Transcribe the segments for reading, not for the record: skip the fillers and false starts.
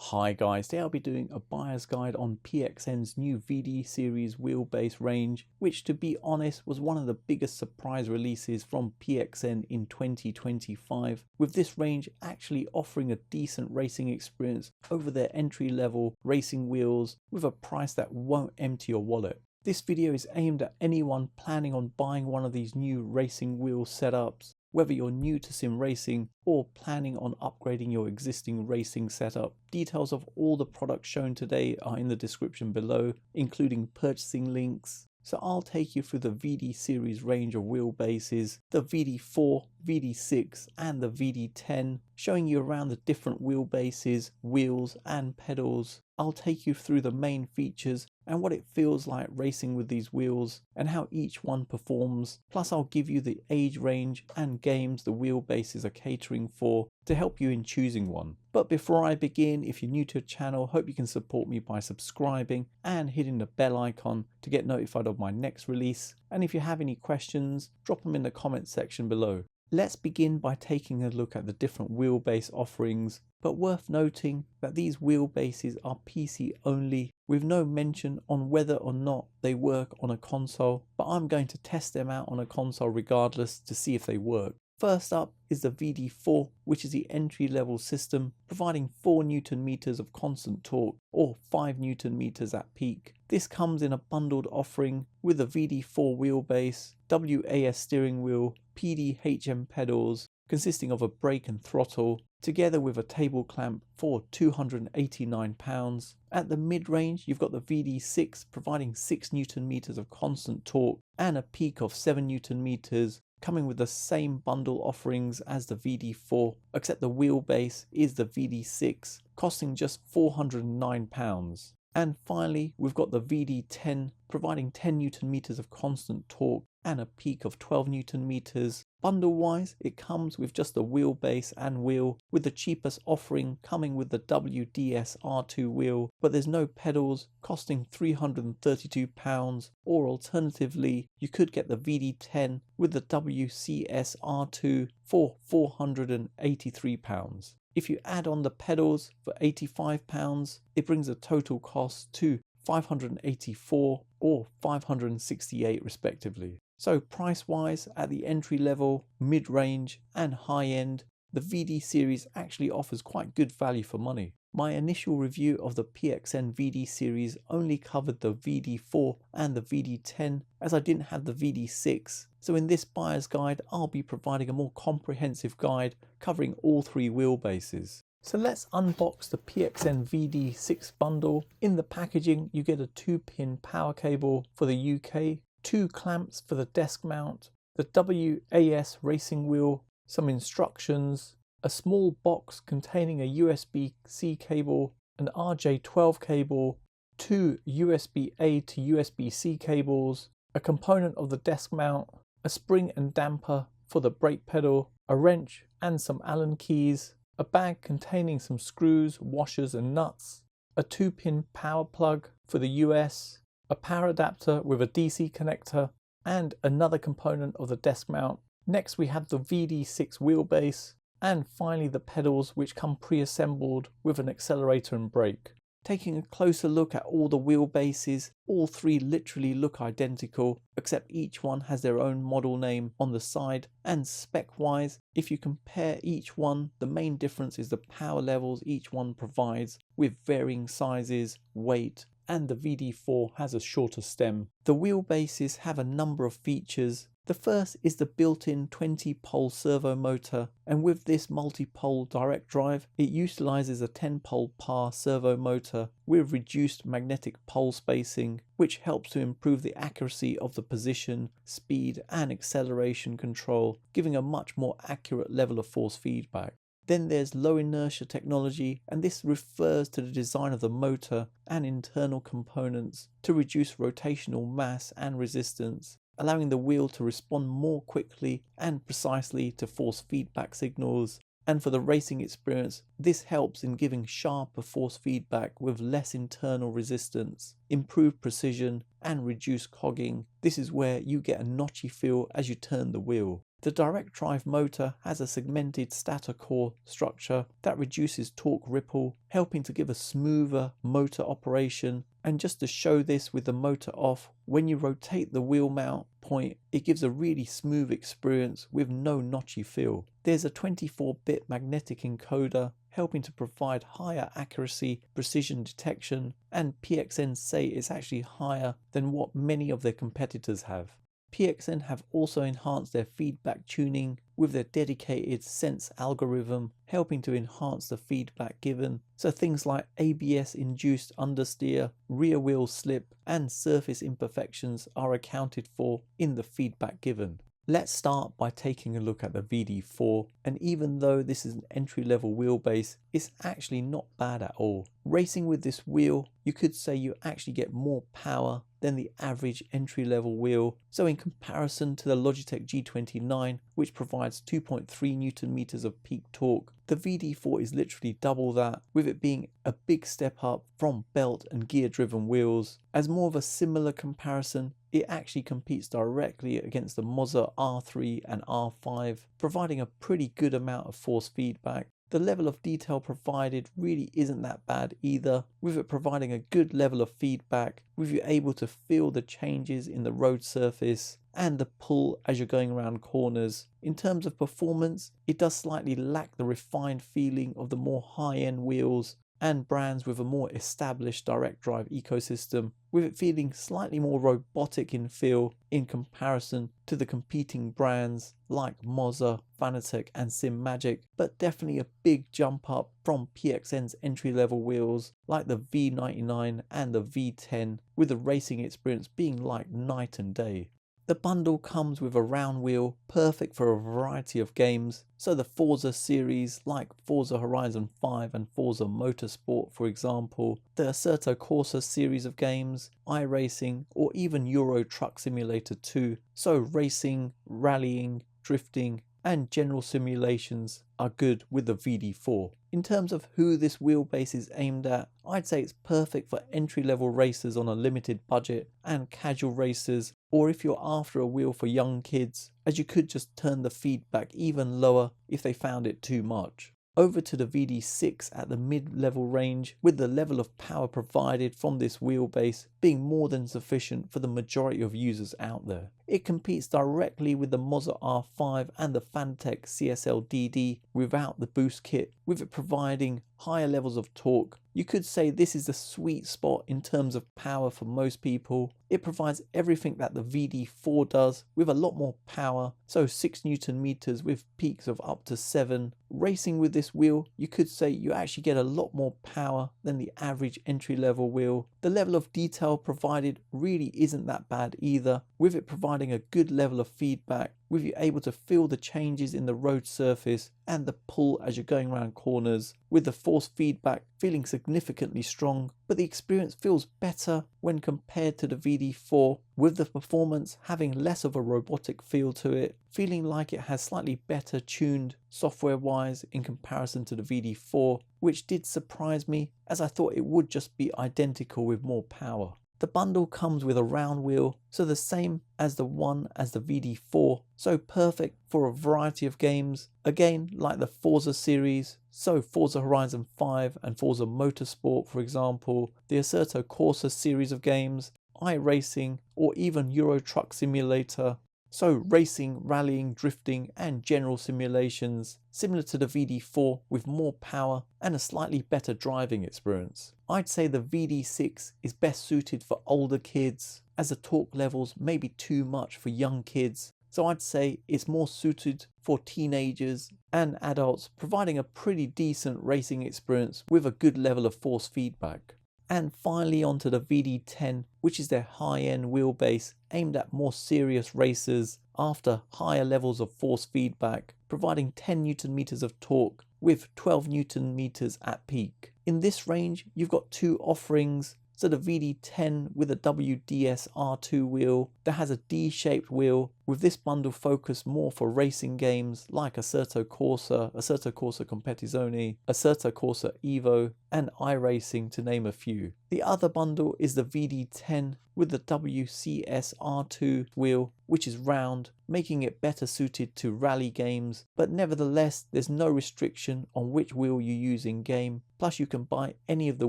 Hi guys, today I'll be doing a buyer's guide on PXN's new VD Series Wheelbase range, which to be honest was one of the biggest surprise releases from PXN in 2025, with this range actually offering a decent racing experience over their entry-level racing wheels with a price that won't empty your wallet. This video is aimed at anyone planning on buying one of these new racing wheel setups, whether you're new to sim racing or planning on upgrading your existing racing setup. Details of all the products shown today are in the description below, including purchasing links. So I'll take you through the VD series range of wheelbases, the VD4, VD6 and the VD10, showing you around the different wheelbases, wheels and pedals. I'll take you through the main features and what it feels like racing with these wheels and how each one performs. Plus I'll give you the age range and games the wheelbases are catering for to help you in choosing one. But before I begin, if you're new to the channel, hope you can support me by subscribing and hitting the bell icon to get notified of my next release. And if you have any questions, drop them in the comment section below. Let's begin by taking a look at the different wheelbase offerings, but worth noting that these wheelbases are PC only, with no mention on whether or not they work on a console, but I'm going to test them out on a console regardless to see if they work. First up is the VD4, which is the entry-level system, providing 4 Newton meters of constant torque or 5 Newton meters at peak. This comes in a bundled offering with a VD4 wheelbase, WAS steering wheel, PDHM pedals, consisting of a brake and throttle, together with a table clamp for £289. At the mid-range, you've got the VD6 providing 6 Newton meters of constant torque and a peak of 7 Newton meters, coming with the same bundle offerings as the VD4, except the wheelbase is the VD6, costing just £409. And finally, we've got the VD10, providing 10 Newton meters of constant torque and a peak of 12 Newton meters. Bundle wise, it comes with just the wheelbase and wheel, with the cheapest offering coming with the WDS R2 wheel, but there's no pedals, costing £332, or alternatively, you could get the VD10 with the WCS R2 for £483. If you add on the pedals for £85, it brings the total cost to £584 or £568 respectively. So price wise, at the entry level, mid range and high end, the VD series actually offers quite good value for money. My initial review of the PXN VD series only covered the VD4 and the VD10, as I didn't have the VD6. So in this buyer's guide, I'll be providing a more comprehensive guide covering all 3 wheelbases. So let's unbox the PXN VD6 bundle. In the packaging, you get a 2-pin power cable for the UK, 2 clamps for the desk mount, the WAS racing wheel, some instructions, a small box containing a USB-C cable, an RJ12 cable, 2 USB-A to USB-C cables, a component of the desk mount, a spring and damper for the brake pedal, a wrench and some Allen keys, a bag containing some screws, washers and nuts, a 2-pin power plug for the US, a power adapter with a DC connector, and another component of the desk mount. Next we have the VD6 wheelbase, and finally the pedals, which come pre-assembled with an accelerator and brake. Taking a closer look at all the wheelbases, all 3 literally look identical, except each one has their own model name on the side, and spec wise, if you compare each one, the main difference is the power levels each one provides, with varying sizes, weight, and the VD4 has a shorter stem. The wheelbases have a number of features. The first is the built-in 20-pole servo motor, and with this multi-pole direct drive, it utilizes a 10-pole par servo motor with reduced magnetic pole spacing, which helps to improve the accuracy of the position, speed and acceleration control, giving a much more accurate level of force feedback. Then there's low inertia technology, and this refers to the design of the motor and internal components to reduce rotational mass and resistance, allowing the wheel to respond more quickly and precisely to force feedback signals. And for the racing experience, this helps in giving sharper force feedback with less internal resistance, improved precision and reduced cogging. This is where you get a notchy feel as you turn the wheel. The direct drive motor has a segmented stator core structure that reduces torque ripple, helping to give a smoother motor operation. And just to show this with the motor off, when you rotate the wheel mount point, it gives a really smooth experience with no notchy feel. There's a 24-bit magnetic encoder helping to provide higher accuracy, precision detection, and PXN say it's actually higher than what many of their competitors have. PXN have also enhanced their feedback tuning with their dedicated sense algorithm, helping to enhance the feedback given. So things like ABS induced understeer, rear wheel slip, and surface imperfections are accounted for in the feedback given. Let's start by taking a look at the VD4, and even though this is an entry-level wheelbase, it's actually not bad at all. Racing with this wheel, you could say you actually get more power than the average entry-level wheel. So in comparison to the Logitech G29, which provides 2.3 Newton meters of peak torque, the VD4 is literally double that, with it being a big step up from belt and gear driven wheels. As more of a similar comparison, it actually competes directly against the Moza R3 and R5, providing a pretty good amount of force feedback. The level of detail provided really isn't that bad either, with it providing a good level of feedback, with you able to feel the changes in the road surface and the pull as you're going around corners. In terms of performance, it does slightly lack the refined feeling of the more high-end wheels and brands with a more established direct drive ecosystem, with it feeling slightly more robotic in feel in comparison to the competing brands like Moza, Fanatec and SimMagic, but definitely a big jump up from PXN's entry-level wheels like the V99 and the V10, with the racing experience being like night and day. The bundle comes with a round wheel, perfect for a variety of games, so the Forza series like Forza Horizon 5 and Forza Motorsport for example, the Assetto Corsa series of games, iRacing or even Euro Truck Simulator 2, so racing, rallying, drifting and general simulations are good with the VD4. In terms of who this wheelbase is aimed at, I'd say it's perfect for entry-level racers on a limited budget and casual racers, or if you're after a wheel for young kids, as you could just turn the feedback even lower if they found it too much. Over to the VD6 at the mid-level range, with the level of power provided from this wheelbase being more than sufficient for the majority of users out there. It competes directly with the Moza R5 and the Fanatec CSL DD without the boost kit, with it providing higher levels of torque. You could say this is the sweet spot in terms of power for most people. It provides everything that the VD4 does with a lot more power, so 6 Newton meters with peaks of up to 7. Racing with this wheel, you could say you actually get a lot more power than the average entry-level wheel. The level of detail provided really isn't that bad either, with it providing a good level of feedback, with you able to feel the changes in the road surface and the pull as you're going around corners, with the force feedback feeling significantly strong, but the experience feels better when compared to the VD4, with the performance having less of a robotic feel to it, feeling like it has slightly better tuned software wise in comparison to the VD4, which did surprise me as I thought it would just be identical with more power. The bundle comes with a round wheel, so the same as the one as the VD4, so perfect for a variety of games, again like the Forza series, so Forza Horizon 5 and Forza Motorsport for example, the Assetto Corsa series of games, iRacing or even Euro Truck Simulator, so racing, rallying, drifting and general simulations, similar to the VD4 with more power and a slightly better driving experience. I'd say the VD6 is best suited for older kids, as the torque levels may be too much for young kids, so I'd say it's more suited for teenagers and adults, providing a pretty decent racing experience with a good level of force feedback. And finally onto the VD10, which is their high-end wheelbase aimed at more serious racers after higher levels of force feedback, providing 10 Newton meters of torque with 12 Newton meters at peak. In this range, you've got two offerings So the VD10 with a WDS R2 wheel that has a D-shaped wheel, with this bundle focused more for racing games like Assetto Corsa Competizione, Assetto Corsa Evo, and iRacing, to name a few. The other bundle is the VD10 with the WCS R2 wheel, which is round, making it better suited to rally games, but nevertheless there's no restriction on which wheel you use in game, plus you can buy any of the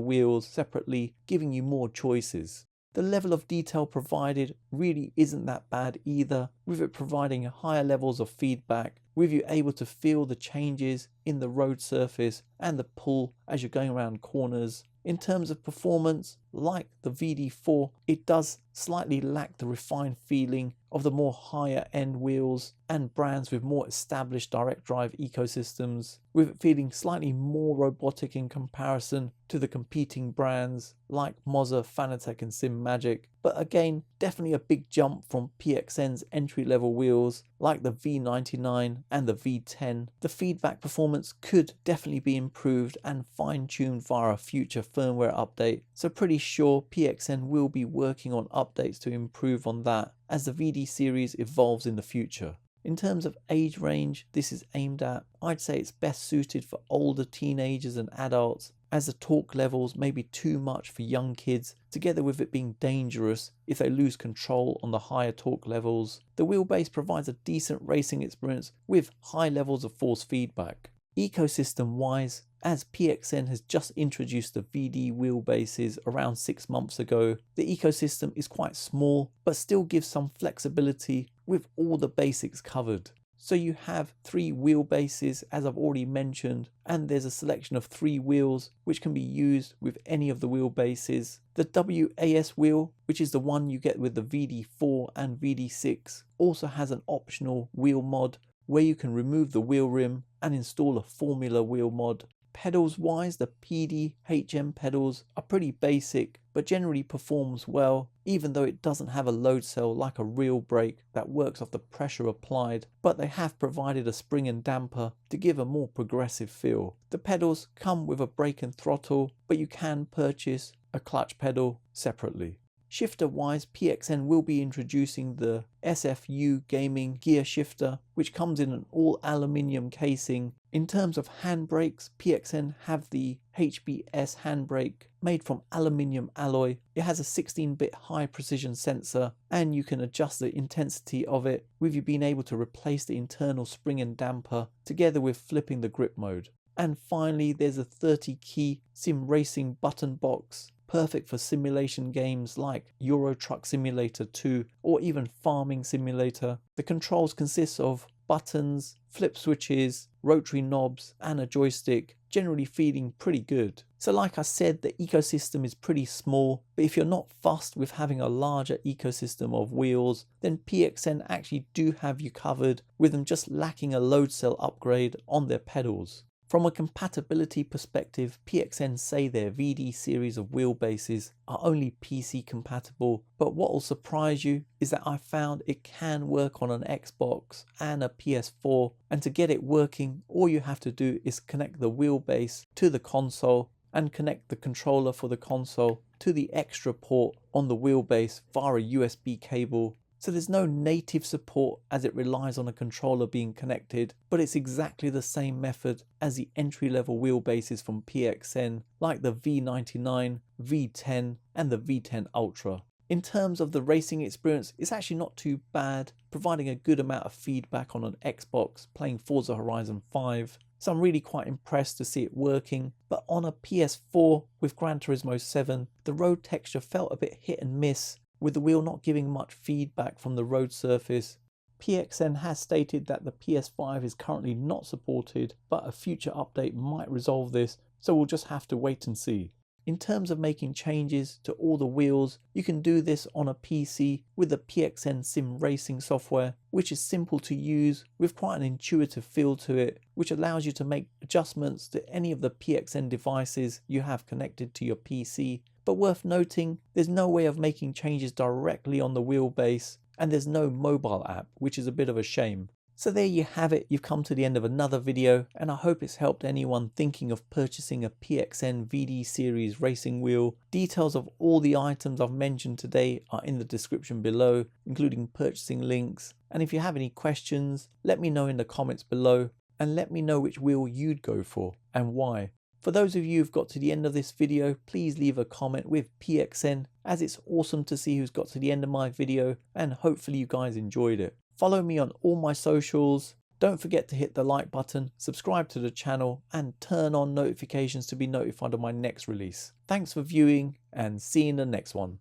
wheels separately, giving you more choices. The level of detail provided really isn't that bad either, with it providing higher levels of feedback, with you able to feel the changes in the road surface and the pull as you're going around corners. In terms of performance, like the VD4, it does slightly lack the refined feeling of the more higher end wheels and brands with more established direct drive ecosystems, with it feeling slightly more robotic in comparison to the competing brands like Mozza, Fanatec and SimMagic. But again, definitely a big jump from PXN's entry level wheels like the V99 and the V10. The feedback performance could definitely be improved and fine-tuned via a future firmware update, so pretty sure PXN will be working on updates to improve on that as the VD series evolves in the future. In terms of age range this is aimed at, I'd say it's best suited for older teenagers and adults, as the torque levels may be too much for young kids, together with it being dangerous if they lose control on the higher torque levels. The wheelbase provides a decent racing experience with high levels of force feedback. Ecosystem wise, as PXN has just introduced the VD wheelbases around 6 months ago, the ecosystem is quite small but still gives some flexibility with all the basics covered. So you have 3 wheelbases as I've already mentioned, and there's a selection of 3 wheels which can be used with any of the wheelbases. The WAS wheel, which is the one you get with the VD4 and VD6, also has an optional wheel mod where you can remove the wheel rim and install a formula wheel mod. Pedals wise, the PDHM pedals are pretty basic but generally performs well, even though it doesn't have a load cell like a real brake that works off the pressure applied, but they have provided a spring and damper to give a more progressive feel. The pedals come with a brake and throttle, but you can purchase a clutch pedal separately. Shifter wise, PXN will be introducing the SFU gaming gear shifter, which comes in an all aluminium casing. In terms of handbrakes, PXN have the HBS handbrake made from aluminium alloy. It has a 16-bit high precision sensor and you can adjust the intensity of it, with you being able to replace the internal spring and damper together with flipping the grip mode. And finally, there's a 30-key sim racing button box, perfect for simulation games like Euro Truck Simulator 2 or even Farming Simulator. The controls consist of buttons, flip switches, rotary knobs and a joystick, generally feeling pretty good. So like I said, the ecosystem is pretty small, but if you're not fussed with having a larger ecosystem of wheels, then PXN actually do have you covered, with them just lacking a load cell upgrade on their pedals. From a compatibility perspective, PXN say their VD series of wheelbases are only PC compatible, but what will surprise you is that I found it can work on an Xbox and a PS4, and to get it working, all you have to do is connect the wheelbase to the console and connect the controller for the console to the extra port on the wheelbase via a USB cable. So there's no native support as it relies on a controller being connected, but it's exactly the same method as the entry-level wheelbases from PXN like the V99, V10 and the V10 Ultra. In terms of the racing experience, it's actually not too bad, providing a good amount of feedback on an Xbox playing Forza Horizon 5. So I'm really quite impressed to see it working, but on a PS4 with Gran Turismo 7, the road texture felt a bit hit and miss, with the wheel not giving much feedback from the road surface. PXN has stated that the PS5 is currently not supported, but a future update might resolve this, so we'll just have to wait and see. In terms of making changes to all the wheels, you can do this on a PC with the PXN Sim Racing software, which is simple to use with quite an intuitive feel to it, which allows you to make adjustments to any of the PXN devices you have connected to your PC. But worth noting, there's no way of making changes directly on the wheelbase, and there's no mobile app, which is a bit of a shame. So there you have it, you've come to the end of another video, and I hope it's helped anyone thinking of purchasing a PXN VD Series racing wheel. Details of all the items I've mentioned today are in the description below, including purchasing links. And if you have any questions, let me know in the comments below, and let me know which wheel you'd go for and why. For those of you who've got to the end of this video, please leave a comment with PXN, as it's awesome to see who's got to the end of my video, and hopefully you guys enjoyed it. Follow me on all my socials. Don't forget to hit the like button, subscribe to the channel, and turn on notifications to be notified of my next release. Thanks for viewing, and see you in the next one.